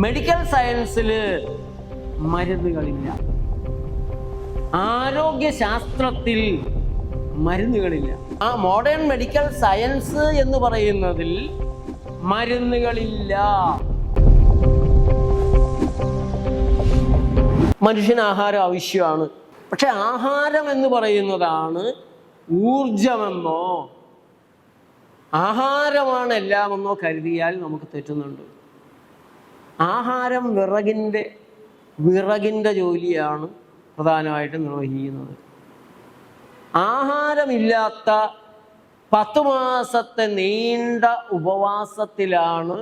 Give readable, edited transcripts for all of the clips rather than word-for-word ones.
Medical സയൻസിൽ മരുന്നുകളില്ല, ആരോഗ്യശാസ്ത്രത്തിൽ മരുന്നുകളില്ല. ആ modern medical science എന്ന് പറയുന്നതിൽ മരുന്നുകളില്ല. മനുഷ്യന് ആഹാരം ആവശ്യമാണ്. പക്ഷെ ആഹാരം എന്ന് പറയുന്നതാണ് ഊർജമെന്നോ ആഹാരമാണ് എല്ലാമെന്നോ കരുതിയാൽ നമുക്ക് തെറ്റുന്നുണ്ട്. ആഹാരം വിറകിൻ്റെ ജോലിയാണ് പ്രധാനമായിട്ടും നിർവഹിക്കുന്നത്. ആഹാരമില്ലാത്ത 10 മാസത്തെ നീണ്ട ഉപവാസത്തിലാണ്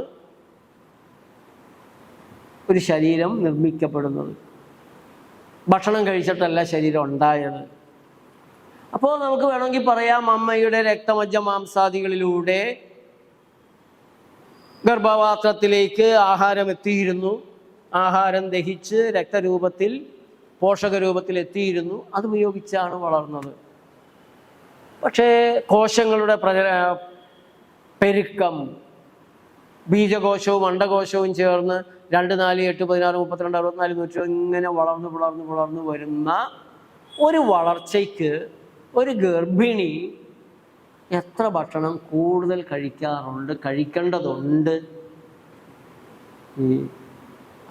ഒരു ശരീരം നിർമ്മിക്കപ്പെടുന്നത്. ഭക്ഷണം കഴിച്ചിട്ടല്ല ശരീരം ഉണ്ടായത്. അപ്പോൾ നമുക്ക് വേണമെങ്കിൽ പറയാം, അമ്മയുടെ രക്തമജ്ജ മാംസാദികളിലൂടെ ഗർഭപാത്രത്തിലേക്ക് ആഹാരം എത്തിയിരുന്നു, ആഹാരം ദഹിച്ച് രക്തരൂപത്തിൽ പോഷകരൂപത്തിൽ എത്തിയിരുന്നു, അതുപയോഗിച്ചാണ് വളർന്നത്. പക്ഷേ കോശങ്ങളുടെ പെരുക്കം, ബീജകോശവും അണ്ഡകോശവും ചേർന്ന് 2, 4, 8, 16, 32, 64, 100 ഇങ്ങനെ വളർന്ന് വരുന്ന ഒരു വളർച്ചയ്ക്ക് ഒരു ഗർഭിണി എത്ര ഭക്ഷണം കൂടുതൽ കഴിക്കേണ്ടതുണ്ട്?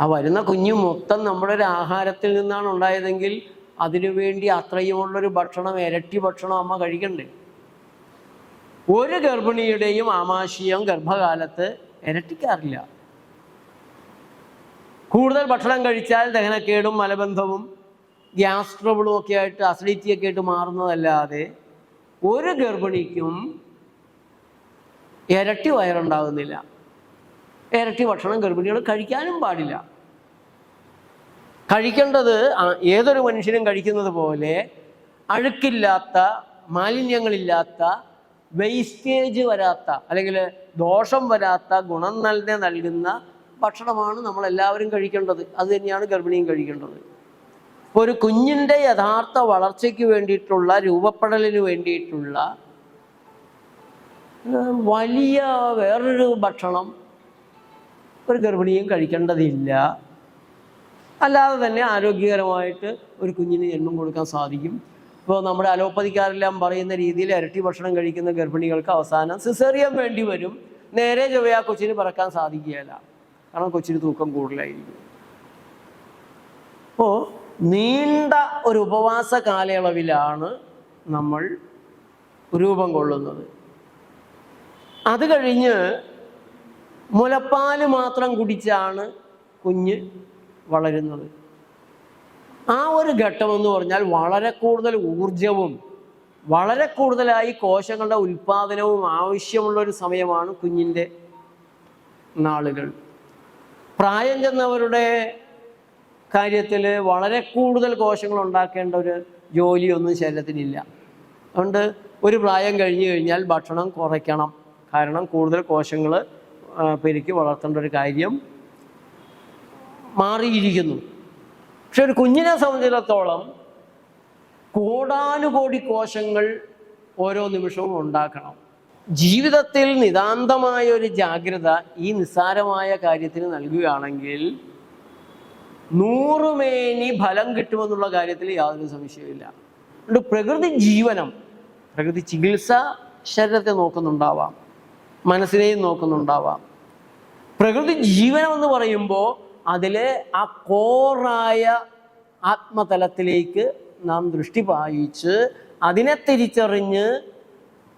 ആ വരുന്ന കുഞ്ഞു മൊത്തം നമ്മുടെ ഒരു ആഹാരത്തിൽ നിന്നാണ് ഉണ്ടായതെങ്കിൽ അതിനുവേണ്ടി അത്രയുമുള്ളൊരു ഭക്ഷണം, ഇരട്ടി ഭക്ഷണം അമ്മ കഴിക്കണ്ടേ? ഒരു ഗർഭിണിയുടെയും ആമാശയം ഗർഭകാലത്ത് ഇരട്ടിക്കാറില്ല. കൂടുതൽ ഭക്ഷണം കഴിച്ചാൽ ദഹനക്കേടും മലബന്ധവും ഗ്യാസ് ട്രബിളും ഒക്കെ ആയിട്ട് അസിഡിറ്റിയൊക്കെ ആയിട്ട് മാറുന്നതല്ലാതെ ഒരു ഗർഭിണിക്കും ഇരട്ടി വയറുണ്ടാകുന്നില്ല. ഇരട്ടി ഭക്ഷണം ഗർഭിണികൾ കഴിക്കാനും പാടില്ല. കഴിക്കേണ്ടത് ഏതൊരു മനുഷ്യനും കഴിക്കുന്നത് പോലെ അഴുക്കില്ലാത്ത, മാലിന്യങ്ങളില്ലാത്ത, വേസ്റ്റേജ് വരാത്ത, അല്ലെങ്കിൽ ദോഷം വരാത്ത, ഗുണം നൽകുന്ന ഭക്ഷണമാണ് നമ്മളെല്ലാവരും കഴിക്കേണ്ടത്. അത് തന്നെയാണ് ഗർഭിണിയും കഴിക്കേണ്ടത്. ഇപ്പോൾ ഒരു കുഞ്ഞിൻ്റെ യഥാർത്ഥ വളർച്ചയ്ക്ക് വേണ്ടിയിട്ടുള്ള, രൂപപ്പെടലിന് വേണ്ടിയിട്ടുള്ള വലിയ വേറൊരു ഭക്ഷണം ഒരു ഗർഭിണിയും കഴിക്കേണ്ടതില്ല. അല്ലാതെ തന്നെ ആരോഗ്യകരമായിട്ട് ഒരു കുഞ്ഞിന് ജന്മം കൊടുക്കാൻ സാധിക്കും. ഇപ്പോൾ നമ്മുടെ അലോപ്പതിക്കാരെല്ലാം പറയുന്ന രീതിയിൽ ഇരട്ടി ഭക്ഷണം കഴിക്കുന്ന ഗർഭിണികൾക്ക് അവസാനം സിസേറിയൻ വേണ്ടി വരും. നേരെ ചൊവ്വേ കൊച്ചിന് പറക്കാൻ സാധിക്കുകയില്ല, കാരണം കൊച്ചിന് തൂക്കം കൂടുതലായിരിക്കും. അപ്പോൾ നീണ്ട ഒരു ഉപവാസ കാലയളവിലാണ് നമ്മൾ രൂപം കൊള്ളുന്നത്. അത് കഴിഞ്ഞ് മുലപ്പാല് മാത്രം കുടിച്ചാണ് കുഞ്ഞ് വളരുന്നത്. ആ ഒരു ഘട്ടമെന്ന് പറഞ്ഞാൽ വളരെ കൂടുതൽ ഊർജവും വളരെ കൂടുതലായി കോശങ്ങളുടെ ഉൽപ്പാദനവും ആവശ്യമുള്ളൊരു സമയമാണ് കുഞ്ഞിൻ്റെ നാളുകൾ. പ്രായം ചെന്നവരുടെ കാര്യത്തിൽ വളരെ കൂടുതൽ കോശങ്ങൾ ഉണ്ടാക്കേണ്ട ഒരു ജോലിയൊന്നും ശരീരത്തിനില്ല. അതുകൊണ്ട് ഒരു പ്രായം കഴിഞ്ഞു കഴിഞ്ഞാൽ ഭക്ഷണം കുറയ്ക്കണം. കാരണം കൂടുതൽ കോശങ്ങൾ പെരുക്കി വളർത്തേണ്ട ഒരു കാര്യം മാറിയിരിക്കുന്നു. പക്ഷെ ഒരു കുഞ്ഞിനെ സംബന്ധിച്ചിടത്തോളം കോടാനുകോടി കോശങ്ങൾ ഓരോ നിമിഷവും ഉണ്ടാക്കണം. ജീവിതത്തിൽ നിതാന്തമായ ഒരു ജാഗ്രത ഈ നിസ്സാരമായ കാര്യത്തിന് നൽകുകയാണെങ്കിൽ 100 മേനി ഫലം കിട്ടുമെന്നുള്ള കാര്യത്തിൽ യാതൊരു സംശയമില്ല. അതുകൊണ്ട് പ്രകൃതി ജീവനം, പ്രകൃതി ചികിത്സ ശരീരത്തെ നോക്കുന്നുണ്ടാവാം, മനസ്സിനെയും നോക്കുന്നുണ്ടാവാം. പ്രകൃതി ജീവനം എന്ന് പറയുമ്പോൾ അതിൽ ആ കോറായ ആത്മതലത്തിലേക്ക് നാം ദൃഷ്ടി പായിച്ച് അതിനെ തിരിച്ചറിഞ്ഞ്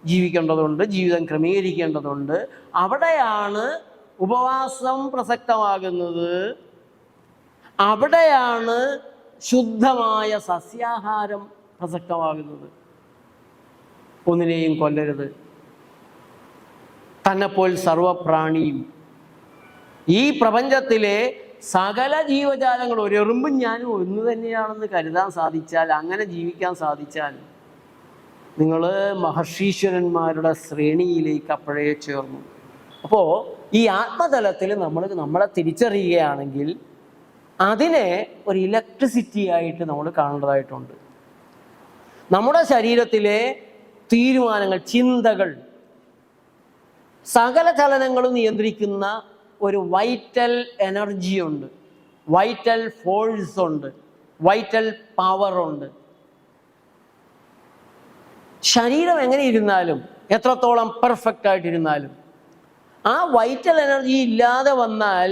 ജീവിക്കേണ്ടതുണ്ട്, ജീവിതം ക്രമീകരിക്കേണ്ടതുണ്ട്. അവിടെയാണ് ഉപവാസം പ്രസക്തമാകുന്നത്. അവിടെയാണ് ശുദ്ധമായ സസ്യാഹാരം പ്രസക്തമാകുന്നത്. ഒന്നിനെയും കൊല്ലരുത്, തന്നെപ്പോൽ സർവപ്രാണിയും. ഈ പ്രപഞ്ചത്തിലെ സകല ജീവജാലങ്ങളും ഒരു എറുമ്പും ഞാനും ഒന്ന് തന്നെയാണെന്ന് കരുതാൻ സാധിച്ചാൽ, അങ്ങനെ ജീവിക്കാൻ സാധിച്ചാൽ, നിങ്ങൾ മഹർഷീശ്വരന്മാരുടെ ശ്രേണിയിലേക്ക് അപ്പോഴേ ചേർന്നു. അപ്പോൾ ഈ ആത്മതലത്തിൽ നമ്മളെ തിരിച്ചറിയുകയാണെങ്കിൽ അതിനെ ഒരു ഇലക്ട്രിസിറ്റി ആയിട്ട് നമ്മൾ കാണേണ്ടതായിട്ടുണ്ട്. നമ്മുടെ ശരീരത്തിലെ തീരുമാനങ്ങൾ, ചിന്തകൾ, സകല ചലനങ്ങളും നിയന്ത്രിക്കുന്ന ഒരു വൈറ്റൽ എനർജി ഉണ്ട്, വൈറ്റൽ ഫോഴ്സ് ഉണ്ട്, വൈറ്റൽ പവർ ഉണ്ട്. ശരീരം എങ്ങനെ ഇരുന്നാലും, എത്രത്തോളം പെർഫെക്റ്റ് ആയിട്ടിരുന്നാലും, ആ വൈറ്റൽ എനർജി ഇല്ലാതെ വന്നാൽ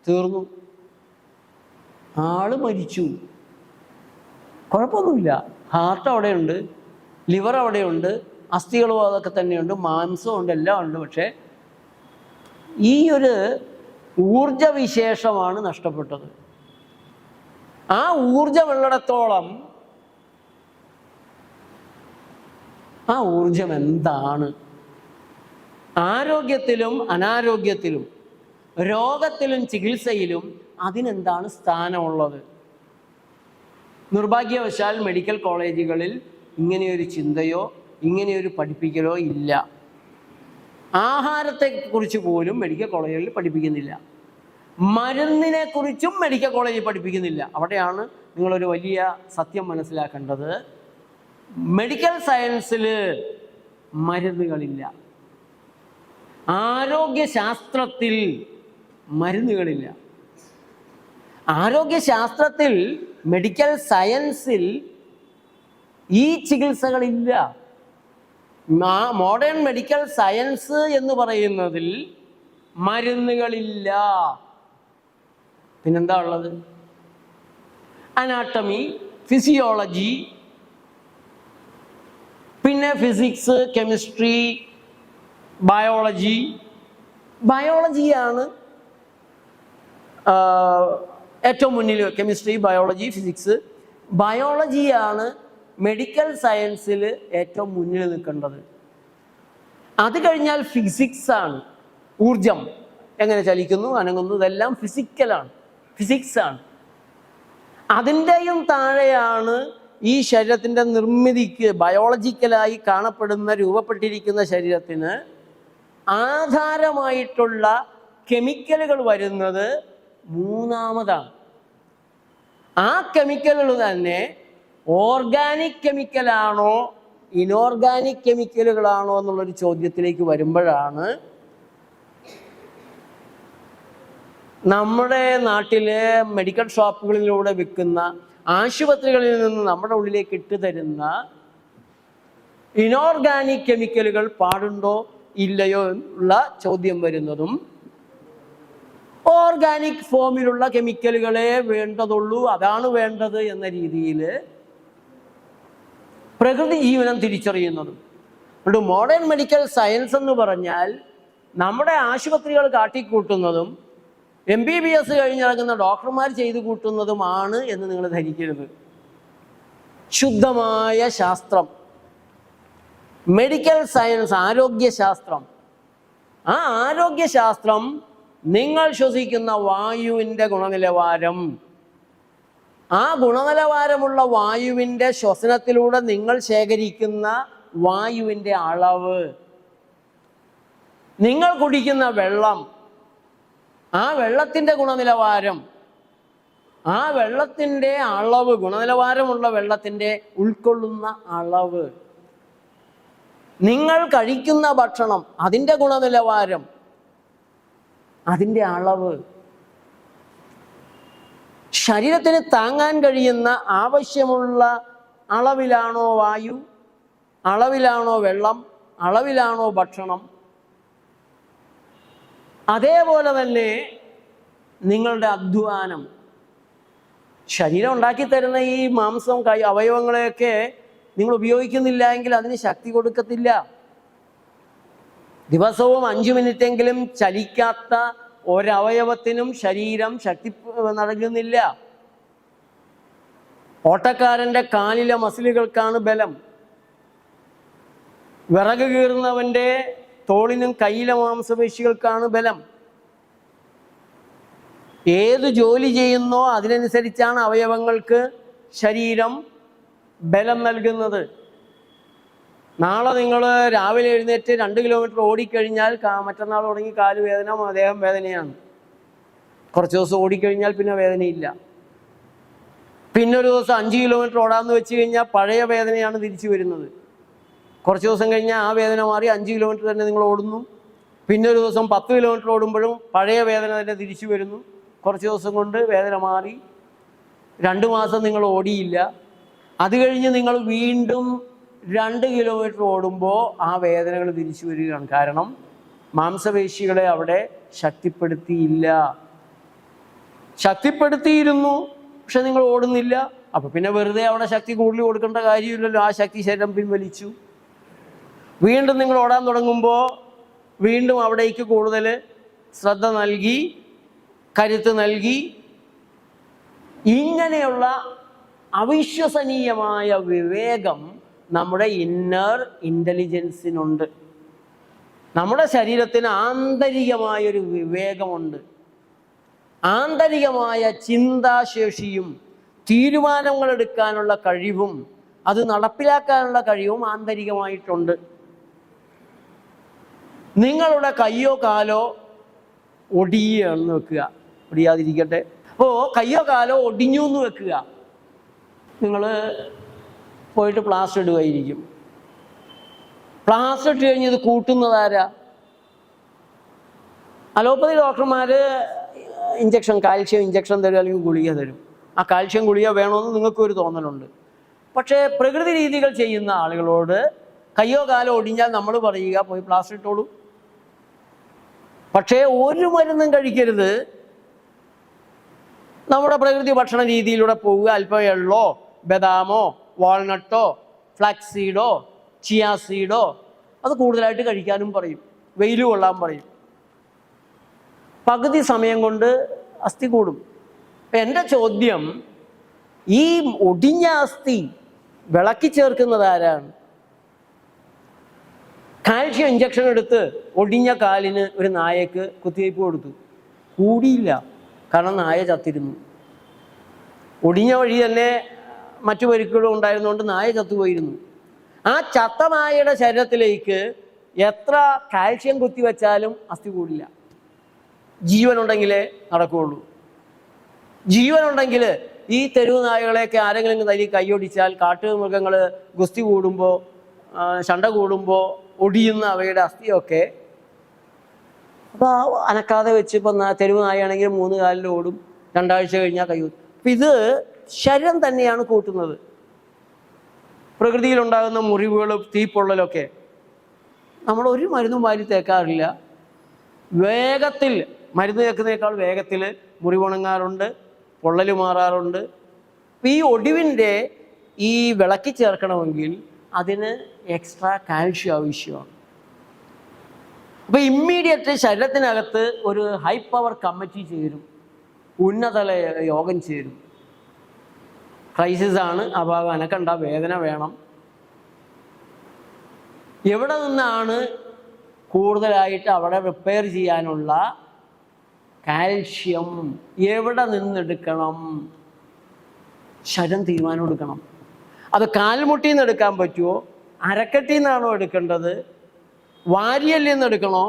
തീർന്നു, ആള് മരിച്ചു. കുഴപ്പമൊന്നുമില്ല, ഹാർട്ട് അവിടെയുണ്ട്, ലിവർ അവിടെയുണ്ട്, അസ്ഥികളും അതൊക്കെ തന്നെയുണ്ട്, മാംസവും ഉണ്ട്, എല്ലാം ഉണ്ട്. പക്ഷേ ഈ ഒരു ഊർജവിശേഷമാണ് നഷ്ടപ്പെട്ടത്. ആ ഊർജമുള്ളിടത്തോളം ആ ഊർജം എന്താണ്? ആരോഗ്യത്തിലും അനാരോഗ്യത്തിലും, രോഗത്തിലും ചികിത്സയിലും അതിനെന്താണ് സ്ഥാനമുള്ളത്? നിർഭാഗ്യവശാൽ മെഡിക്കൽ കോളേജുകളിൽ ഇങ്ങനെയൊരു ചിന്തയോ ഇങ്ങനെയൊരു പഠിപ്പിക്കലോ ഇല്ല. ആഹാരത്തെക്കുറിച്ച് പോലും മെഡിക്കൽ കോളേജുകളിൽ പഠിപ്പിക്കുന്നില്ല. മരുന്നിനെ കുറിച്ചും മെഡിക്കൽ കോളേജിൽ പഠിപ്പിക്കുന്നില്ല. അവിടെയാണ് നിങ്ങളൊരു വലിയ സത്യം മനസ്സിലാക്കേണ്ടത്. മെഡിക്കൽ സയൻസിൽ മരുന്നുകളില്ല, ആരോഗ്യശാസ്ത്രത്തിൽ മരുന്നുകളില്ല. ആരോഗ്യശാസ്ത്രത്തിൽ, മെഡിക്കൽ സയൻസിൽ ഈ ചികിത്സകളില്ല. മോഡേൺ മെഡിക്കൽ സയൻസ് എന്ന് പറയുന്നതിൽ മരുന്നുകളില്ല. പിന്നെന്താ ഉള്ളത്? അനാട്ടമി, ഫിസിയോളജി, പിന്നെ ഫിസിക്സ്, കെമിസ്ട്രി, ബയോളജി. ബയോളജിയാണ് ഏറ്റവും മുന്നിൽ. Chemistry, biology, physics. ബയോളജിയാണ് മെഡിക്കൽ സയൻസിൽ ഏറ്റവും മുന്നിൽ നിൽക്കേണ്ടത്. അത് കഴിഞ്ഞാൽ ഫിസിക്സാണ്. ഊർജം എങ്ങനെ ചലിക്കുന്നു, അനങ്ങുന്നു, ഇതെല്ലാം ഫിസിക്കലാണ്, ഫിസിക്സാണ്. അതിൻ്റെയും താഴെയാണ് ഈ ശരീരത്തിൻ്റെ നിർമ്മിതിക്ക്, ബയോളജിക്കലായി കാണപ്പെടുന്ന, രൂപപ്പെട്ടിരിക്കുന്ന ശരീരത്തിന് ആധാരമായിട്ടുള്ള കെമിക്കലുകൾ വരുന്നത് മൂന്നാമതാണ്. ആ കെമിക്കലുകൾ തന്നെ ഓർഗാനിക് കെമിക്കലാണോ ഇനോർഗാനിക് കെമിക്കലുകളാണോ എന്നുള്ളൊരു ചോദ്യത്തിലേക്ക് വരുമ്പോഴാണ് നമ്മുടെ നാട്ടിലെ മെഡിക്കൽ ഷോപ്പുകളിലൂടെ വിൽക്കുന്ന, ആശുപത്രികളിൽ നിന്ന് നമ്മുടെ ഉള്ളിലേക്ക് ഇട്ട് തരുന്ന ഇനോർഗാനിക് കെമിക്കലുകൾ പാടുണ്ടോ ഇല്ലയോ എന്നുള്ള ചോദ്യം വരുന്നതും, ഓർഗാനിക് ഫോമിലുള്ള കെമിക്കലുകളെ വേണ്ടതുള്ളൂ, അതാണ് വേണ്ടത് എന്ന രീതിയിൽ പ്രകൃതി ജീവനം തിരിച്ചറിയുന്നതും. അതുകൊണ്ട് മോഡേൺ മെഡിക്കൽ സയൻസ് എന്ന് പറഞ്ഞാൽ നമ്മുടെ ആശുപത്രികൾ കാട്ടിക്കൂട്ടുന്നതും MBBS കഴിഞ്ഞിറങ്ങുന്ന ഡോക്ടർമാർ ചെയ്തു കൂട്ടുന്നതുമാണ് എന്ന് നിങ്ങൾ ധരിക്കരുത്. ശുദ്ധമായ ശാസ്ത്രം, മെഡിക്കൽ സയൻസ്, ആരോഗ്യശാസ്ത്രം. ആ ആരോഗ്യശാസ്ത്രം നിങ്ങൾ ശ്വസിക്കുന്ന വായുവിൻ്റെ ഗുണനിലവാരം, ആ ഗുണനിലവാരമുള്ള വായുവിൻ്റെ ശ്വസനത്തിലൂടെ നിങ്ങൾ ശേഖരിക്കുന്ന വായുവിൻ്റെ അളവ്, നിങ്ങൾ കുടിക്കുന്ന വെള്ളം, ആ വെള്ളത്തിൻ്റെ ഗുണനിലവാരം, ആ വെള്ളത്തിൻ്റെ അളവ്, ഗുണനിലവാരമുള്ള വെള്ളത്തിൻ്റെ ഉൾക്കൊള്ളുന്ന അളവ്, നിങ്ങൾ കഴിക്കുന്ന ഭക്ഷണം, അതിൻ്റെ ഗുണനിലവാരം, അതിൻ്റെ അളവ്, ശരീരത്തിന് താങ്ങാൻ കഴിയുന്ന ആവശ്യമുള്ള അളവിലാണോ വായു, അളവിലാണോ വെള്ളം, അളവിലാണോ ഭക്ഷണം. അതേപോലെ തന്നെ നിങ്ങളുടെ അധ്വാനം, ശരീരം ഉണ്ടാക്കി തരുന്ന ഈ മാംസം, അവയവങ്ങളെയൊക്കെ നിങ്ങൾ ഉപയോഗിക്കുന്നില്ല എങ്കിൽ അതിന് ശക്തി കൊടുക്കത്തില്ല. ദിവസവും 5 മിനിറ്റെങ്കിലും ചലിക്കാത്ത ഒരവയവത്തിനും ശരീരം ശക്തി നൽകുന്നില്ല. ഓട്ടക്കാരൻ്റെ കാലിലെ മസിലുകൾക്കാണ് ബലം. വിറക് കീറുന്നവൻ്റെ തോളിനും കയ്യിലെ മാംസപേശികൾക്കാണ് ബലം. ഏത് ജോലി ചെയ്യുന്നോ അതിനനുസരിച്ചാണ് അവയവങ്ങൾക്ക് ശരീരം ബലം നൽകുന്നത്. നാളെ നിങ്ങൾ രാവിലെ എഴുന്നേറ്റ് 2 കിലോമീറ്റർ ഓടിക്കഴിഞ്ഞാൽ മറ്റന്നാൾ തുടങ്ങി കാല് വേദന, ദേഹം വേദനയാണ്. കുറച്ച് ദിവസം ഓടിക്കഴിഞ്ഞാൽ പിന്നെ വേദനയില്ല. പിന്നെ ഒരു ദിവസം 5 കിലോമീറ്റർ ഓടാമെന്ന് വെച്ച് കഴിഞ്ഞാൽ പഴയ വേദനയാണ് തിരിച്ചു വരുന്നത്. കുറച്ച് ദിവസം കഴിഞ്ഞാൽ ആ വേദന മാറി 5 കിലോമീറ്റർ തന്നെ നിങ്ങൾ ഓടുന്നു, പിന്നെ ഒരു ദിവസം 10 കിലോമീറ്റർ ഓടുമ്പോഴും പഴയ വേദന തന്നെ തിരിച്ചു വരുന്നു. കുറച്ച് ദിവസം കൊണ്ട് വേദന മാറി. 2 മാസം നിങ്ങൾ ഓടിയില്ല. അത് കഴിഞ്ഞ് നിങ്ങൾ വീണ്ടും 2 കിലോമീറ്റർ ഓടുമ്പോൾ ആ വേദനകൾ തിരിച്ചു വരികയാണ്. കാരണം മാംസപേശികളെ അവിടെ ശക്തിപ്പെടുത്തിയില്ല. ശക്തിപ്പെടുത്തിയിരുന്നു, പക്ഷെ നിങ്ങൾ ഓടുന്നില്ല. അപ്പം പിന്നെ വെറുതെ അവിടെ ശക്തി കൂടുതൽ കൊടുക്കേണ്ട കാര്യമില്ലല്ലോ. ആ ശക്തി ശരീരം പിൻവലിച്ചു. വീണ്ടും നിങ്ങൾ ഓടാൻ തുടങ്ങുമ്പോൾ വീണ്ടും അവിടേക്ക് കൂടുതൽ ശ്രദ്ധ നൽകി, കരുത്ത് നൽകി. ഇങ്ങനെയുള്ള അവിശ്വസനീയമായ വിവേകം നമ്മുടെ ഇന്നർ ഇൻ്റലിജൻസിനുണ്ട്. നമ്മുടെ ശരീരത്തിന് ആന്തരികമായൊരു വിവേകമുണ്ട്. ആന്തരികമായ ചിന്താശേഷിയും തീരുമാനങ്ങൾ എടുക്കാനുള്ള കഴിവും അത് നടപ്പിലാക്കാനുള്ള കഴിവും ആന്തരികമായിട്ടുണ്ട്. നിങ്ങളുടെ കയ്യോ കാലോ ഒടിയാണെന്ന് വെക്കുക, ഒടിയാതിരിക്കട്ടെ. അപ്പോൾ കയ്യോ കാലോ ഒടിഞ്ഞു എന്ന് വെക്കുക. നിങ്ങൾ പോയിട്ട് പ്ലാസ്റ്റർ ഇടുകയായിരിക്കും. പ്ലാസ്റ്റർ ഇട്ട് കഴിഞ്ഞ് ഇത് കൂട്ടുന്നതാരാ? അലോപ്പതി ഡോക്ടർമാർ ഇഞ്ചക്ഷൻ, കാൽഷ്യം ഇഞ്ചക്ഷൻ തരും, അല്ലെങ്കിൽ ഗുളിക തരും. ആ കാൽഷ്യം ഗുളിക വേണമെന്ന് നിങ്ങൾക്കൊരു തോന്നലുണ്ട്. പക്ഷേ പ്രകൃതി രീതികൾ ചെയ്യുന്ന ആളുകളോട് കയ്യോ കാലോ ഒടിഞ്ഞാൽ നമ്മൾ പറയുക പോയി പ്ലാസ്റ്റർ ഇട്ടോളൂ. പക്ഷേ ഒരു മരുന്നും കഴിക്കരുത്. നമ്മുടെ പ്രകൃതി ഭക്ഷണ രീതിയിലൂടെ പോവുക. അല്പം എള്ളോ ബദാമോ വാൾനട്ടോ ഫ്ലാക്സ് സീഡോ ചിയാ സീഡോ അത് കൂടുതലായിട്ട് കഴിക്കാനും പറയും. വെയിൽ കൊള്ളാൻ പറയും. പകുതി സമയം കൊണ്ട് അസ്ഥി കൂടും. എൻ്റെ ചോദ്യം, ഈ ഒടിഞ്ഞ അസ്ഥി വിളക്കി ചേർക്കുന്നത് ആരാണ്? കാൽഷ്യം ഇഞ്ചക്ഷൻ എടുത്ത് ഒടിഞ്ഞ കാലിന് ഒരു നായക്ക് കുത്തിവയ്പ്പ് കൊടുത്തു, കൂടിയില്ല. കാരണം നായ ചത്തിരുന്നു. ഒടിഞ്ഞ വഴി തന്നെ മറ്റു പരിക്കുകളും ഉണ്ടായിരുന്നുകൊണ്ട് നായ ചത്തുപോയിരുന്നു. ആ ചത്ത നായയുടെ ശരീരത്തിലേക്ക് എത്ര കാൽഷ്യം കുത്തിവെച്ചാലും അസ്ഥി കൂടില്ല. ജീവനുണ്ടെങ്കിലേ നടക്കുകയുള്ളൂ. ജീവനുണ്ടെങ്കിൽ ഈ തെരുവ് നായകളെയൊക്കെ ആരെങ്കിലും തല്ലി കൈയൊടിച്ചാൽ, കാട്ടുമൃഗങ്ങൾ ഗുസ്തി കൂടുമ്പോൾ ശണ്ട കൂടുമ്പോൾ ഒടിയുന്ന അവയുടെ അസ്ഥിയൊക്കെ അപ്പോൾ അനക്കാതെ വെച്ച് ഇപ്പം തെരുവ് നായയാണെങ്കിൽ 3 കാലിൽ ഓടും, 2 ആഴ്ച കഴിഞ്ഞാൽ കൈ. അപ്പം ഇത് ശരീരം തന്നെയാണ് കൂട്ടുന്നത്. പ്രകൃതിയിലുണ്ടാകുന്ന മുറിവുകളും തീപ്പൊള്ളലൊക്കെ നമ്മൾ ഒരു മരുന്നും വാരി തേക്കാറില്ല. വേഗത്തിൽ മരുന്ന് തേക്കുന്നതിനേക്കാൾ വേഗത്തിൽ മുറിവുണങ്ങാറുണ്ട്, പൊള്ളൽ മാറാറുണ്ട്. ഈ ഒടിവിൻ്റെ ഈ വിളക്കി ചേർക്കണമെങ്കിൽ അതിന് എക്സ്ട്രാ കാൽഷ്യം ആവശ്യമാണ്. അപ്പോൾ ഇമ്മീഡിയറ്റ് ശരീരത്തിനകത്ത് ഒരു ഹൈ പവർ കമ്മിറ്റി ചേരും, ഉന്നതല യോഗം ചേരും. ക്രൈസിസ് ആണ്, ആ ഭാഗം അനക്കണ്ട, വേദന വേണം. എവിടെ നിന്നാണ് കൂടുതലായിട്ട് അവിടെ റിപ്പയർ ചെയ്യാനുള്ള കാൽഷ്യം എവിടെ നിന്നെടുക്കണം? ശരീരം തീരുമാനം എടുക്കണം. അത് കാൽമുട്ടിൽ നിന്ന് എടുക്കാൻ പറ്റുമോ? അരക്കെട്ടിൽ നിന്നാണോ എടുക്കേണ്ടത്? വാരിയല്ലിൽ നിന്ന് എടുക്കണോ?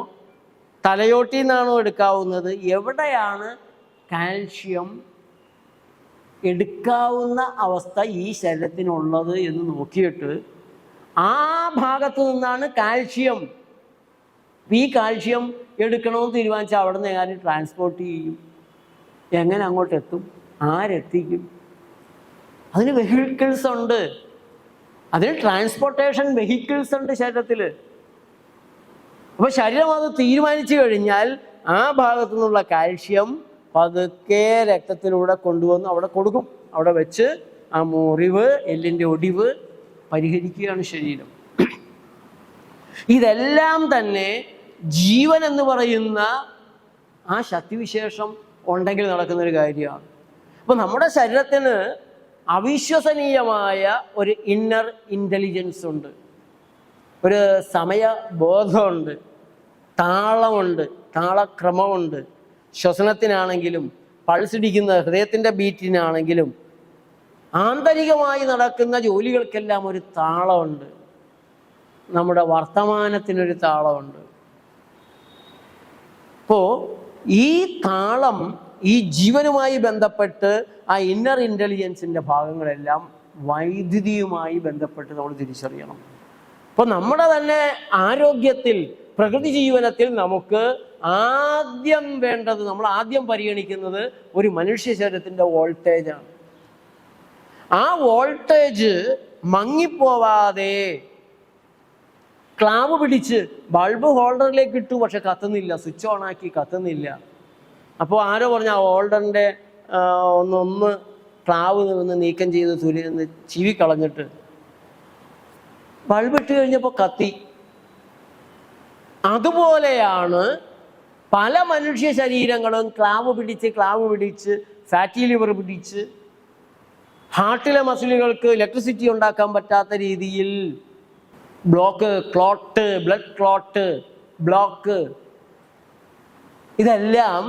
തലയോട്ടിൽ നിന്നാണോ എടുക്കാവുന്നത്? എവിടെയാണ് കാൽഷ്യം എടുക്കാവുന്ന അവസ്ഥ ഈ ശരീരത്തിനുള്ളത് എന്ന് നോക്കിയിട്ട് ആ ഭാഗത്തു നിന്നാണ് കാൽഷ്യം. ഈ കാൽഷ്യം എടുക്കണമെന്ന് തീരുമാനിച്ചാൽ അവിടെ നിന്ന് എങ്ങനെ ട്രാൻസ്പോർട്ട് ചെയ്യും? എങ്ങനെ അങ്ങോട്ട് എത്തും? ആരെത്തിക്കും? അതിന് വെഹിക്കിൾസ് ഉണ്ട്, അതിന് ട്രാൻസ്പോർട്ടേഷൻ വെഹിക്കിൾസ് ഉണ്ട് ശരീരത്തിൽ. അപ്പോൾ ശരീരം അത് തീരുമാനിച്ചു കഴിഞ്ഞാൽ ആ ഭാഗത്തു നിന്നുള്ള കാൽഷ്യം പതുക്കെ രക്തത്തിലൂടെ കൊണ്ടുവന്ന് അവിടെ കൊടുക്കും. അവിടെ വെച്ച് ആ മുറിവ്, എല്ലിൻ്റെ ഒടിവ് പരിഹരിക്കുകയാണ് ശരീരം. ഇതെല്ലാം തന്നെ ജീവൻ എന്ന് പറയുന്ന ആ ശക്തിവിശേഷം ഉണ്ടെങ്കിൽ നടക്കുന്നൊരു കാര്യമാണ്. അപ്പോൾ നമ്മുടെ ശരീരത്തിന് അവിശ്വസനീയമായ ഒരു ഇന്നർ ഇൻ്റലിജൻസ് ഉണ്ട്, ഒരു സമയബോധമുണ്ട്, താളമുണ്ട്, താളക്രമമുണ്ട്. ശ്വസനത്തിനാണെങ്കിലും പൾസ് ഇടിക്കുന്ന ഹൃദയത്തിൻ്റെ ബീറ്റിനാണെങ്കിലും ആന്തരികമായി നടക്കുന്ന ജോലികൾക്കെല്ലാം ഒരു താളമുണ്ട്. നമ്മുടെ വർത്തമാനത്തിനൊരു താളമുണ്ട്. അപ്പോൾ ഈ താളം, ഈ ജീവനുമായി ബന്ധപ്പെട്ട് ആ ഇന്നർ ഇൻ്റലിജൻസിൻ്റെ ഭാഗങ്ങളെല്ലാം വൈദ്യുതിയുമായി ബന്ധപ്പെട്ട് നമ്മൾ തിരിച്ചറിയണം. അപ്പോൾ നമ്മുടെ തന്നെ ആരോഗ്യത്തിൽ പ്രകൃതി ജീവനത്തിൽ നമുക്ക് ആദ്യം വേണ്ടത്, നമ്മൾ ആദ്യം പരിഗണിക്കുന്നത് ഒരു മനുഷ്യ ശരീരത്തിൻ്റെ വോൾട്ടേജാണ്. ആ വോൾട്ടേജ് മങ്ങിപ്പോവാതെ ക്ലാവ് പിടിച്ച് ബൾബ് ഹോൾഡറിലേക്ക് ഇട്ടു, പക്ഷെ കത്തുന്നില്ല, സ്വിച്ച് ഓൺ ആക്കി കത്തുന്നില്ല. അപ്പോൾ ആരോ പറഞ്ഞ ആ ഹോൾഡറിൻ്റെ ഒന്ന് ക്ലാവ് നിന്ന് നീക്കം ചെയ്ത് ചിവി കളഞ്ഞിട്ട് ബൾബ് ഇട്ട് കഴിഞ്ഞപ്പോൾ കത്തി. അതുപോലെയാണ് പല മനുഷ്യ ശരീരങ്ങളും ക്ലാവ് പിടിച്ച് ഫാറ്റി ലിവർ പിടിച്ച് ഹാർട്ടിലെ മസിലുകൾക്ക് ഇലക്ട്രിസിറ്റി ഉണ്ടാക്കാൻ പറ്റാത്ത രീതിയിൽ block, clot, blood clot, block, ഇതെല്ലാം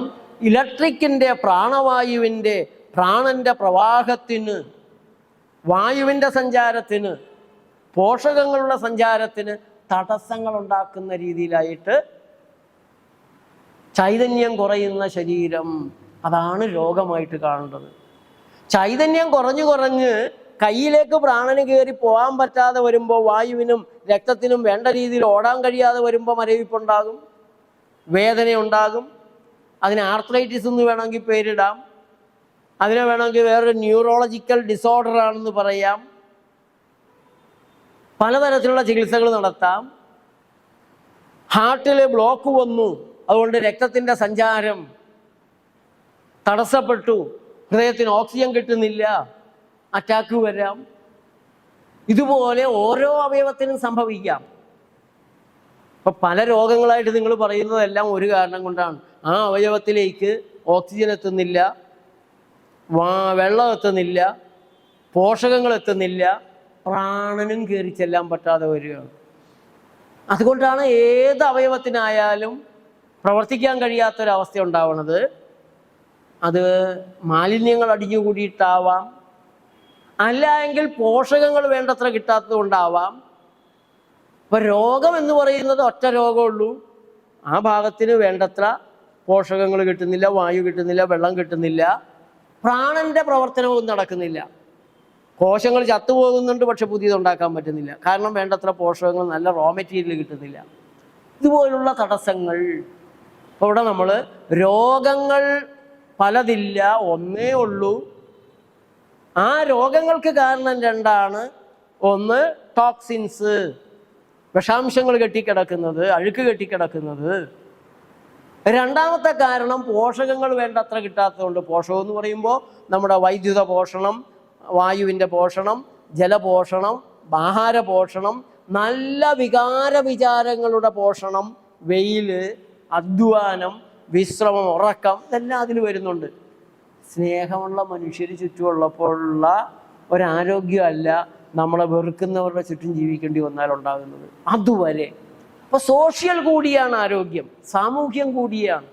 ഇലക്ട്രിക്കിൻ്റെ പ്രാണവായുവിൻ്റെ പ്രാണന്റെ പ്രവാഹത്തിന്, വായുവിൻ്റെ സഞ്ചാരത്തിന്, പോഷകങ്ങളുടെ സഞ്ചാരത്തിന് തടസ്സങ്ങൾ ഉണ്ടാക്കുന്ന രീതിയിലായിട്ട് ചൈതന്യം കുറയുന്ന ശരീരം, അതാണ് രോഗമായിട്ട് കാണേണ്ടത്. ചൈതന്യം കുറഞ്ഞ് കയ്യിലേക്ക് പ്രാണന് കയറി പോകാൻ പറ്റാതെ വരുമ്പോൾ, വായുവിനും രക്തത്തിനും വേണ്ട രീതിയിൽ ഓടാൻ കഴിയാതെ വരുമ്പോൾ മരവിപ്പുണ്ടാകും, വേദനയുണ്ടാകും. അതിന് ആർത്രൈറ്റിസ് എന്ന് വേണമെങ്കിൽ പേരിടാം, അതിനെ വേണമെങ്കിൽ വേറൊരു ന്യൂറോളജിക്കൽ ഡിസോർഡർ ആണെന്ന് പറയാം. പലതരത്തിലുള്ള ചികിത്സകൾ നടത്താം. ഹാർട്ടിൽ ബ്ലോക്ക് വന്നു, അതുകൊണ്ട് രക്തത്തിൻ്റെ സഞ്ചാരം തടസ്സപ്പെട്ടു, ഹൃദയത്തിന് ഓക്സിജൻ കിട്ടുന്നില്ല, അറ്റാക്ക് വരാം. ഇതുപോലെ ഓരോ അവയവത്തിനും സംഭവിക്കാം. അപ്പം പല രോഗങ്ങളായിട്ട് നിങ്ങൾ പറയുന്നതെല്ലാം ഒരു കാരണം കൊണ്ടാണ്. ആ അവയവത്തിലേക്ക് ഓക്സിജൻ എത്തുന്നില്ല, വെള്ളം എത്തുന്നില്ല, പോഷകങ്ങൾ എത്തുന്നില്ല, പ്രാണനും കയറി ചെല്ലാൻ പറ്റാതെ വരികയാണ്. അതുകൊണ്ടാണ് ഏത് അവയവത്തിനായാലും പ്രവർത്തിക്കാൻ കഴിയാത്തൊരവസ്ഥ ഉണ്ടാവുന്നത്. അത് മാലിന്യങ്ങൾ അടിഞ്ഞുകൂടിയിട്ടാവാം, അല്ല എങ്കിൽ പോഷകങ്ങൾ വേണ്ടത്ര കിട്ടാത്തത് കൊണ്ടാവാം. ഇപ്പം രോഗം എന്ന് പറയുന്നത് ഒറ്റ രോഗമുള്ളൂ. ആ ഭാഗത്തിന് വേണ്ടത്ര പോഷകങ്ങൾ കിട്ടുന്നില്ല, വായു കിട്ടുന്നില്ല, വെള്ളം കിട്ടുന്നില്ല, പ്രാണന്റെ പ്രവർത്തനവും നടക്കുന്നില്ല. കോശങ്ങൾ ചത്തുപോകുന്നുണ്ട്, പക്ഷെ പുതിയതുണ്ടാക്കാൻ പറ്റുന്നില്ല. കാരണം വേണ്ടത്ര പോഷകങ്ങൾ, നല്ല റോ മെറ്റീരിയൽ കിട്ടുന്നില്ല. ഇതുപോലുള്ള തടസ്സങ്ങൾ. അപ്പോൾ ഇവിടെ നമ്മൾ രോഗങ്ങൾ പലതില്ല, ഒന്നേ ഉള്ളൂ. ആ രോഗങ്ങൾക്ക് കാരണം രണ്ടാണ്. ഒന്ന് ടോക്സിൻസ്, വിഷാംശങ്ങൾ കെട്ടിക്കിടക്കുന്നത്, അഴുക്ക് കെട്ടിക്കിടക്കുന്നത്. രണ്ടാമത്തെ കാരണം പോഷകങ്ങൾ വേണ്ടത്ര കിട്ടാത്തതുകൊണ്ട്. പോഷകം എന്ന് പറയുമ്പോൾ നമ്മുടെ വൈദ്യുത പോഷണം, വായുവിൻ്റെ പോഷണം, ജലപോഷണം, ആഹാര പോഷണം, നല്ല വിചാരങ്ങളുടെ പോഷണം, വെയിൽ, അധ്വാനം, വിശ്രമം, ഉറക്കം, ഇതെല്ലാം അതിൽ വരുന്നുണ്ട്. സ്നേഹമുള്ള മനുഷ്യർ ചുറ്റുമുള്ളപ്പോഴുള്ള ഒരാരോഗ്യമല്ല നമ്മളെ വെറുക്കുന്നവരുടെ ചുറ്റും ജീവിക്കേണ്ടി വന്നാൽ ഉണ്ടാകുന്നത്. അതുവരെ അപ്പോൾ സോഷ്യൽ കൂടിയാണ് ആരോഗ്യം, സാമൂഹ്യം കൂടിയാണ്.